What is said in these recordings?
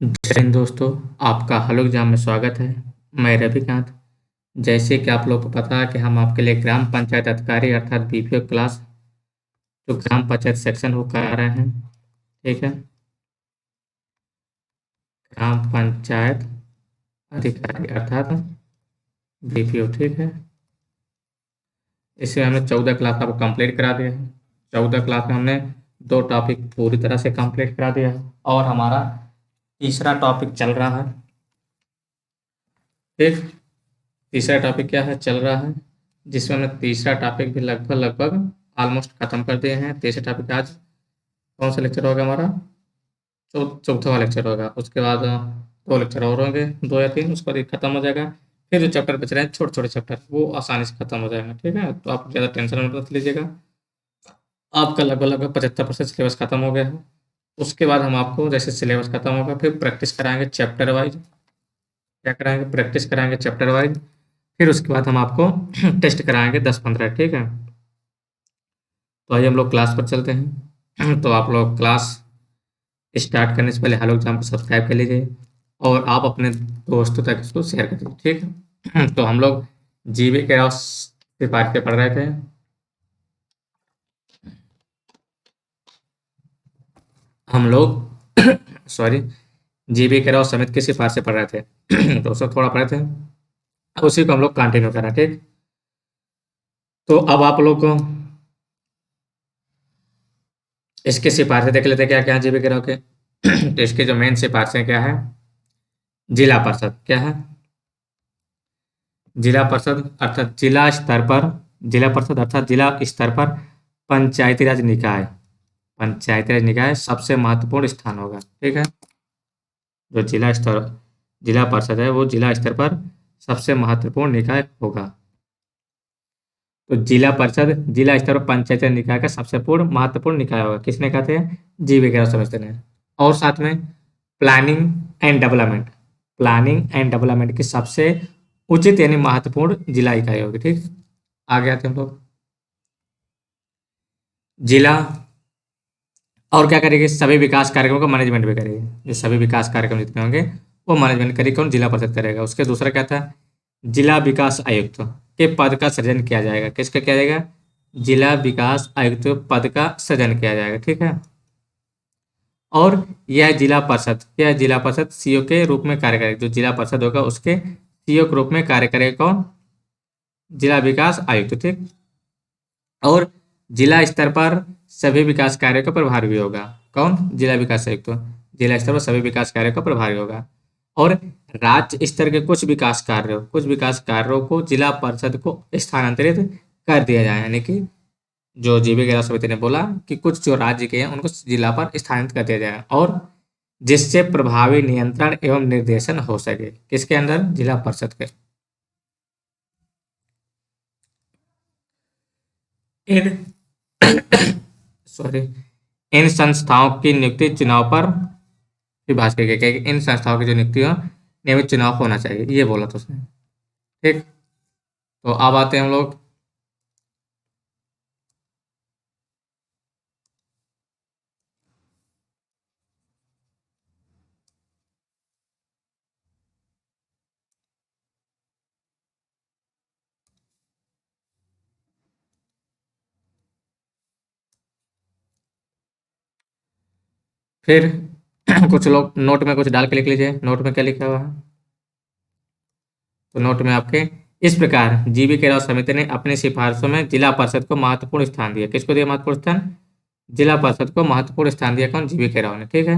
जय हिंद दोस्तों, आपका हलो एग्जाम में स्वागत है। मैं रविकांत। जैसे कि आप लोग को पता है कि हम आपके लिए ग्राम पंचायत अधिकारी अर्थात बीपीओ क्लास जो ग्राम पंचायत सेक्शन वो करा रहे हैं। ठीक है, ग्राम पंचायत अधिकारी अर्थात बीपीओ। ठीक है, इसमें हमने 14 क्लास आपको कंप्लीट करा दिया है। 14 क्लास में हमने 2 टॉपिक पूरी तरह से कंप्लीट करा दिया है और हमारा तीसरा टॉपिक चल रहा है। ठीक, तीसरा टॉपिक क्या है, चल रहा है, जिसमें हमने तीसरा टॉपिक भी लगभग लगभग ऑलमोस्ट खत्म कर दिए हैं। तीसरा टॉपिक आज कौन सा लेक्चर होगा हमारा, चौथा लेक्चर होगा। उसके बाद 2 लेक्चर और होंगे, 2 या 3, उसके बाद ये खत्म हो जाएगा। फिर जो चैप्टर बच रहे हैं छोटे छोटे चैप्टर वो आसानी से खत्म हो जाएंगे। ठीक है, तो आप ज़्यादा टेंशन मत लीजिएगा। आपका लगभग लगभग 75% सिलेबस खत्म हो गया है। उसके बाद हम आपको जैसे सिलेबस खत्म होगा फिर प्रैक्टिस कराएंगे चैप्टर वाइज। क्या कराएंगे, प्रैक्टिस कराएंगे चैप्टर वाइज। फिर उसके बाद हम आपको टेस्ट कराएंगे 10-15। ठीक है, तो आइए हम लोग क्लास पर चलते हैं। तो आप लोग क्लास स्टार्ट करने से पहले हेलो एग्जाम को सब्सक्राइब कर लीजिए और आप अपने दोस्तों तक इसको शेयर कर दीजिए। ठीक है, तो हम लोग जीवी के राव सिफारिश पे पढ़ रहे थे। हम लोग सॉरी, जीवी के राव समिति की सिफारिश से पढ़ रहे थे। तो उसको थोड़ा पढ़े थे, अब उसी को हम लोग कंटिन्यू कर रहे हैं। ठीक, तो अब आप लोग को इसकी सिफारिशें देख लेते हैं क्या क्या है जीवी के राव के। तो इसकी जो मेन सिफारिशें क्या है, जिला परिषद क्या है, जिला परिषद अर्थात जिला स्तर पर, जिला परिषद अर्थात जिला स्तर पर पंचायती राज निकाय, पंचायती राज निकाय सबसे महत्वपूर्ण स्थान होगा। ठीक है, जो जिला स्तर, जिला परिषद है वो जिला स्तर पर सबसे महत्वपूर्ण निकाय होगा। तो जिला परिषद जिला स्तर पर पंचायती राज निकाय का सबसे पूर्ण महत्वपूर्ण निकाय होगा। किसने कहते हैं, जीवी के राव समिति ने। और साथ में planning and development, planning and development की सबसे उचित यानी महत्वपूर्ण जिला इकाई होगी। ठीक, आगे आते हैं हम लोग। जिला और क्या करेगी, सभी विकास कार्यक्रमों का मैनेजमेंट भी करेगी। जो सभी विकास कार्यक्रम जितने होंगे वो मैनेजमेंट करेगी, कौन, जिला परिषद करेगा। उसके दूसरा क्या था, जिला विकास आयुक्त के पद का सृजन किया जाएगा। किसका किया जाएगा, जिला विकास आयुक्त पद का सृजन किया जाएगा। ठीक है, और यह जिला परिषद, यह जिला परिषद सीओ के रूप में कार्य करेगी। जो जिला परिषद होगा उसके सीओ के रूप में कार्य करेगा कौन, जिला विकास आयुक्त। ठीक, और जिला स्तर पर सभी विकास कार्यों का प्रभारी भी होगा। कौन, जिला विकास आयुक्त। जिला स्तर पर सभी विकास कार्यों का प्रभारी होगा। और राज्य स्तर के कुछ विकास कार्यों को जिला परिषद को स्थानांतरित कर दिया जाए। यानी कि जो जीवी के राव समिति ने बोला कि कुछ जो राज्य के हैं उनको जिला पर स्थानांतरित कर दिया जाए, और जिससे प्रभावी नियंत्रण एवं निर्देशन हो सके। किसके अंदर, जिला परिषद के। इन सॉरी, इन संस्थाओं की नियुक्ति चुनाव पर विभाग के कि इन संस्थाओं की जो नियुक्ति हो नियमित चुनाव होना चाहिए, ये बोला था उसने। ठीक, तो अब आते हैं हम लोग फिर कुछ लोग नोट में कुछ डाल के लिख लीजिए। नोट में क्या लिखा हुआ है, तो नोट में आपके इस प्रकार जीवी के राव समिति ने अपनी सिफारिशों में जिला परिषद को महत्वपूर्ण स्थान दिया। किसको दिया महत्वपूर्ण स्थान, जिला परिषद को महत्वपूर्ण स्थान दिया। कौन, जीवी के राव ने। ठीक है,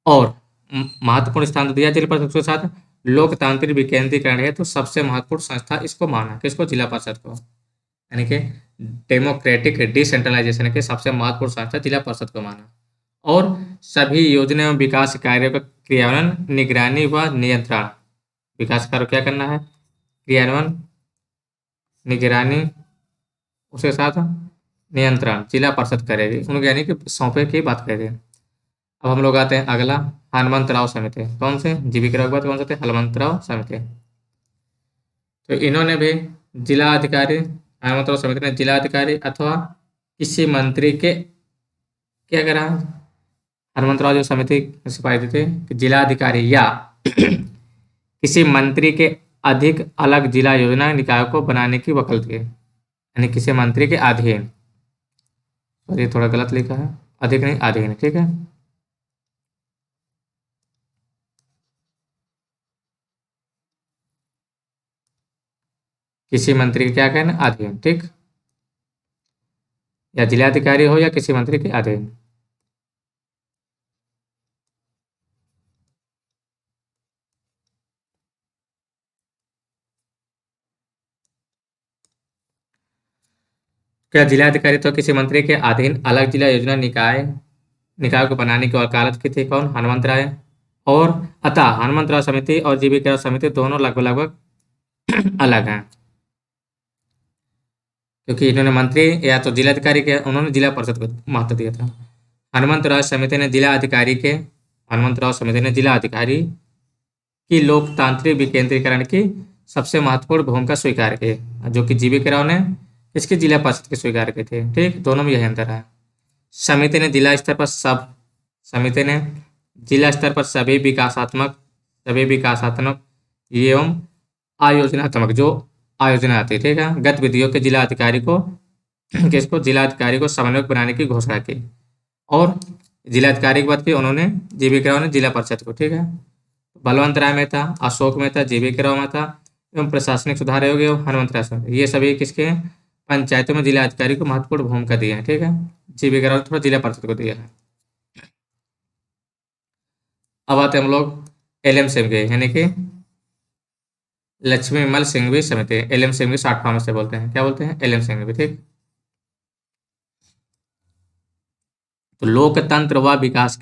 और महत्वपूर्ण स्थान तो दिया जिला परिषद के साथ, लोकतांत्रिक विकेंद्रीकरण है तो सबसे महत्वपूर्ण संस्था इसको माना। किसको, जिला परिषद को। यानी कि डेमोक्रेटिक डिसेंट्रलाइजेशन के सबसे महत्वपूर्ण संस्था जिला परिषद को माना। और सभी योजना एवं विकास कार्यों का क्रियान्वयन, निगरानी व नियंत्रण, विकास कार्य क्या करना है, क्रियान्वयन, निगरानी, उसके साथ नियंत्रण जिला परिषद करेगी। उनके यानी कि सौंपे की बात करें। अब हम लोग आते हैं अगला, हनुमंतराव समिति। कौन से, जीवी के राव के बाद कौन से थे, हनुमंतराव समिति। तो इन्होंने भी जिला अधिकारी, हनुमंतराव समिति ने जिला अधिकारी अथवा किसी मंत्री के क्या करा, हनुमंतराव जो समिति सिपाही थे कि जिलाधिकारी या किसी मंत्री के अधिक अलग जिला योजना निकायों को बनाने की वकालत की, यानी किसी मंत्री के अधीन, और ये थोड़ा गलत लिखा है, अधिक नहीं अधीन, ठीक है। किसी मंत्री के क्या कहना, अधीन, ठीक, या जिलाधिकारी हो या किसी मंत्री के अधीन। क्या जिलाधिकारी तो किसी मंत्री के अधीन अलग जिला योजना निकाय को बनाने की वकालत की थी, कौन, हनुमंत राय। और अतः हनुमंत राव समिति और जीबीके राव समिति दोनों लगभग लगभग अलग हैं, क्योंकि इन्होंने मंत्री या तो जिलाधिकारी के, उन्होंने जिला परिषद को महत्व दिया था। हनुमंत राव समिति ने जिला अधिकारी की लोकतांत्रिक विकेंद्रीकरण की सबसे महत्वपूर्ण भूमिका स्वीकार की, जो कि जीबीके राव ने इसकी जिला परिषद की स्वीकार की थी, ठीक, दोनों में यही अंतर है। समिति ने जिला स्तर पर सभी विकासात्मक एवं आयोजना आती है, ठीक है, गतिविधियों के जिलाधिकारी को समन्वयक बनाने की घोषणा की। और जिलाधिकारी की बात की उन्होंने, जीबीके राव ने जिला परिषद को, ठीक है। बलवंत राय मेहता, अशोक मेहता, जीबीके राव मेहता एवं प्रशासनिक सुधार आयोग एवं हनुमंत राय, ये सभी किसके हैं, पंचायतों में जिला अधिकारी को महत्वपूर्ण भूमिका दी है, ठीक है। जीबीके राव थोड़ा जिला परिषद को दिया है। अब आते हम लोग एलएम सिंघवी, यानी कि लक्ष्मी विमल सिंघवी समिति, एलएम सिंघवी शॉर्ट फॉर्म से बोलते हैं, क्या बोलते हैं, एलएम सिंघवी, ठीक। तो लोकतंत्र व विकास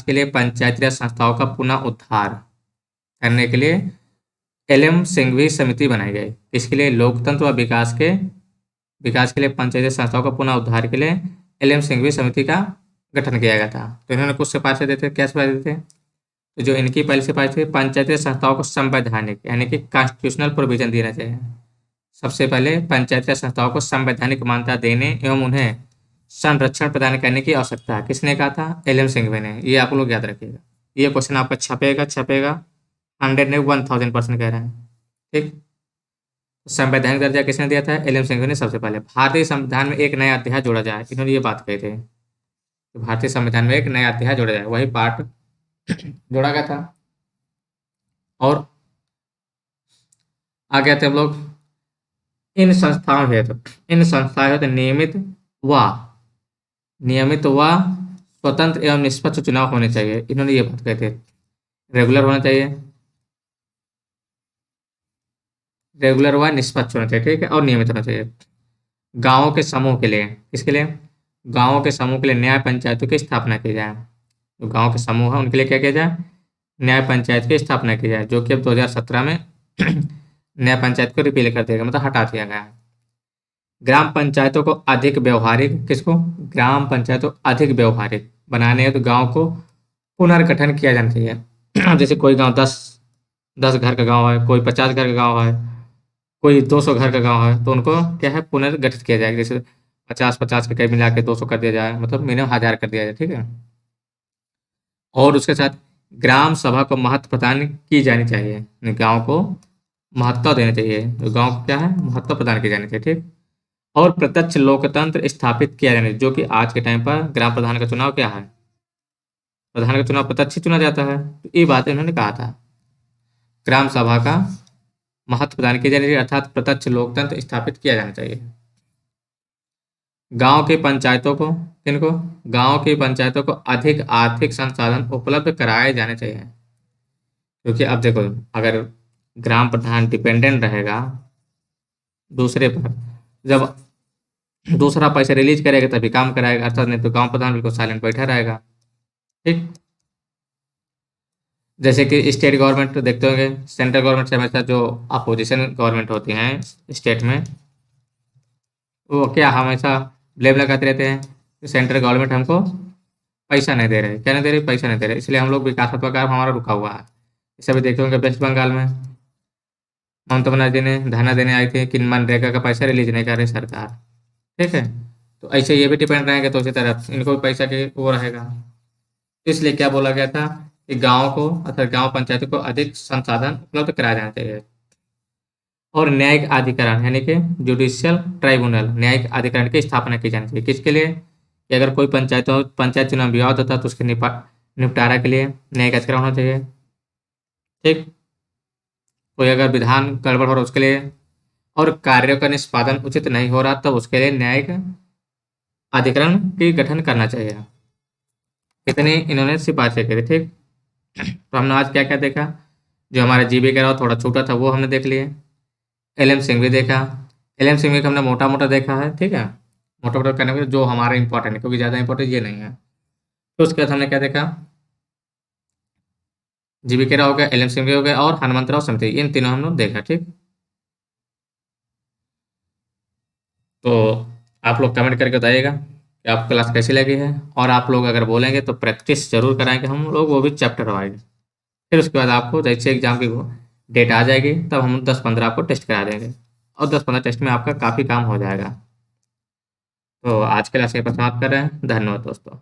के लिए पंचायती राज संस्थाओं का पुनः उद्धार करने के लिए एलएम सिंघवी समिति बनाई गई। इसके लिए लोकतंत्र व विकास के लिए पंचायती संस्थाओं का पुनः उद्धार के लिए एलएम सिंघवी समिति का गठन किया गया था। तो इन्होंने कुछ सिफारिशें देते, क्या सिफारिश देते, तो जो इनकी पहली सिफारिश थी, पंचायती संस्थाओं को संवैधानिक यानी कि कॉन्स्टिट्यूशनल प्रोविजन देना चाहिए। सबसे पहले पंचायती राज संस्थाओं को संवैधानिक मान्यता देने एवं उन्हें संरक्षण प्रदान करने की आवश्यकता है। किसने कहा था, एलएम सिंघवी ने। ये आप लोग याद रखिएगा, ये क्वेश्चन आपका छपेगा 100 ने 1000% कह रहे हैं, ठीक। संवैधानिक दर्जा किसने दिया था, एलएम सिंघवी ने सबसे पहले। भारतीय संविधान में एक नया अध्याय जोड़ा जाए, इन्होंने ये बात कही थी, तो भारतीय संविधान में एक नया अध्याय जोड़ा जाए, वही पार्ट जोड़ा गया था। और आगे आते हम लोग इन संस्थाओं हेतु नियमित व स्वतंत्र एवं निष्पक्ष चुनाव होने चाहिए, इन्होंने ये बात कही थी। रेगुलर व निष्पक्ष होना चाहिए, ठीक है, और नियमित होना चाहिए। गांवों के समूह के लिए, किसके लिए, गांवों के समूह के लिए न्याय पंचायतों की स्थापना की जाए। जो गांव के समूह है उनके लिए क्या किया जाए, न्याय पंचायत की स्थापना की जाए, जो कि अब 2017 में न्याय पंचायत को रिपील कर दिया गया, मतलब हटा दिया गया। ग्राम पंचायतों को अधिक व्यवहारिक बनाने हैं, तो गांव को पुनर्गठन किया जाना चाहिए। जैसे कोई गांव 10 घर का गांव है, कोई 50 घर का गांव है, कोई 200 घर का गांव है, तो उनको क्या है, पुनर्गठित किया जाएगा। जैसे 50 के कई मिला के 200 कर दिया जाए, मतलब मिनिमम 1000 कर दिया जाए, ठीक है। और उसके साथ ग्राम सभा को महत्व प्रदान की जानी चाहिए, गांव को महत्व देना चाहिए, तो गांव को क्या है, महत्व प्रदान की जानी चाहिए, ठीक। और प्रत्यक्ष लोकतंत्र स्थापित किया जाना, जो कि आज के टाइम पर ग्राम प्रधान का चुनाव क्या है, प्रधान का चुनाव प्रत्यक्ष चुना जाता है, तो ये बात इन्होंने कहा था। ग्राम सभा का महत्व प्रदान किया जाना चाहिए, अर्थात प्रत्यक्ष लोकतंत्र स्थापित किया जाना चाहिए। गांव की पंचायतों को अधिक आर्थिक संसाधन उपलब्ध कराए जाने चाहिए, क्योंकि अब देखो, अगर ग्राम प्रधान डिपेंडेंट रहेगा दूसरे पर, जब दूसरा पैसा रिलीज करेगा तभी काम कराएगा, अर्थात नहीं तो गांव प्रधान बिल्कुल साइलेंट बैठा रहेगा, ठीक। जैसे कि स्टेट गवर्नमेंट देखते होंगे, सेंट्रल गवर्नमेंट से हमेशा जो अपोजिशन गवर्नमेंट होती हैं स्टेट में, वो क्या हमेशा ब्लेम लगाते रहते हैं कि सेंट्रल गवर्नमेंट हमको पैसा नहीं दे रहे, क्या नहीं दे रही, पैसा नहीं दे रहे, इसलिए हम लोग विकासात्मक कार्य हमारा रुका हुआ है। इसे भी देखते होंगे वेस्ट बंगाल में ममता बनर्जी ने धरना देने आई थी कि मनरेगा का पैसा रिलीज नहीं कर रही सरकार, ठीक है। तो ऐसे ये भी डिपेंड रहेंगे, तो उसी तरह इनको भी पैसा के वो रहेगा। तो इसलिए क्या बोला गया था कि गाँव को अर्थात गाँव पंचायतों को अधिक संसाधन उपलब्ध कराए जाने चाहिए। और न्यायिक अधिकरण यानी कि जुडिशियल ट्राइब्यूनल, न्यायिक अधिकरण की स्थापना की जानी चाहिए। किसके लिए? कि अगर कोई पंचायत चुनाव विवाद होता है तो उसके निपटारा के लिए न्यायिक अधिकरण होना चाहिए। ठीक। कोई अगर विधान गड़बड़ हो रहा है उसके लिए, और कार्यों का निष्पादन उचित नहीं हो रहा तब उसके लिए न्यायिक अधिकरण की गठन करना चाहिए। कितनी इन्होंने सिफारिशें की थी। ठीक। तो हमने आज क्या क्या देखा? जो हमारा जीबी का रहा थोड़ा छोटा था वो हमने देख लिए। एलएम सिंह भी देखा। एलएम सिंह भी हमने मोटा मोटा देखा है। ठीक है, मोटा मोटा करने में जो हमारा इंपॉर्टेंट है, क्योंकि ज़्यादा इंपॉर्टेंट ये नहीं है। तो उसके बाद हमने क्या देखा? जीबी के राव हो गया, एलएम सिंह हो गया और हनुमंतराव समिति, इन तीनों हमने देखा। ठीक। तो आप लोग कमेंट करके बताइएगा कि आपको क्लास कैसी लगी है, और आप लोग अगर बोलेंगे तो प्रैक्टिस जरूर कराएंगे हम लोग, वो भी चैप्टर वाइज। फिर उसके बाद आपको जैसे एग्जाम की डेट आ जाएगी तब हम 10-15 आपको टेस्ट करा देंगे, और 10-15 टेस्ट में आपका काफ़ी काम हो जाएगा। तो आज के लिए ऐसे ही समाप्त कर रहे हैं। धन्यवाद दोस्तों।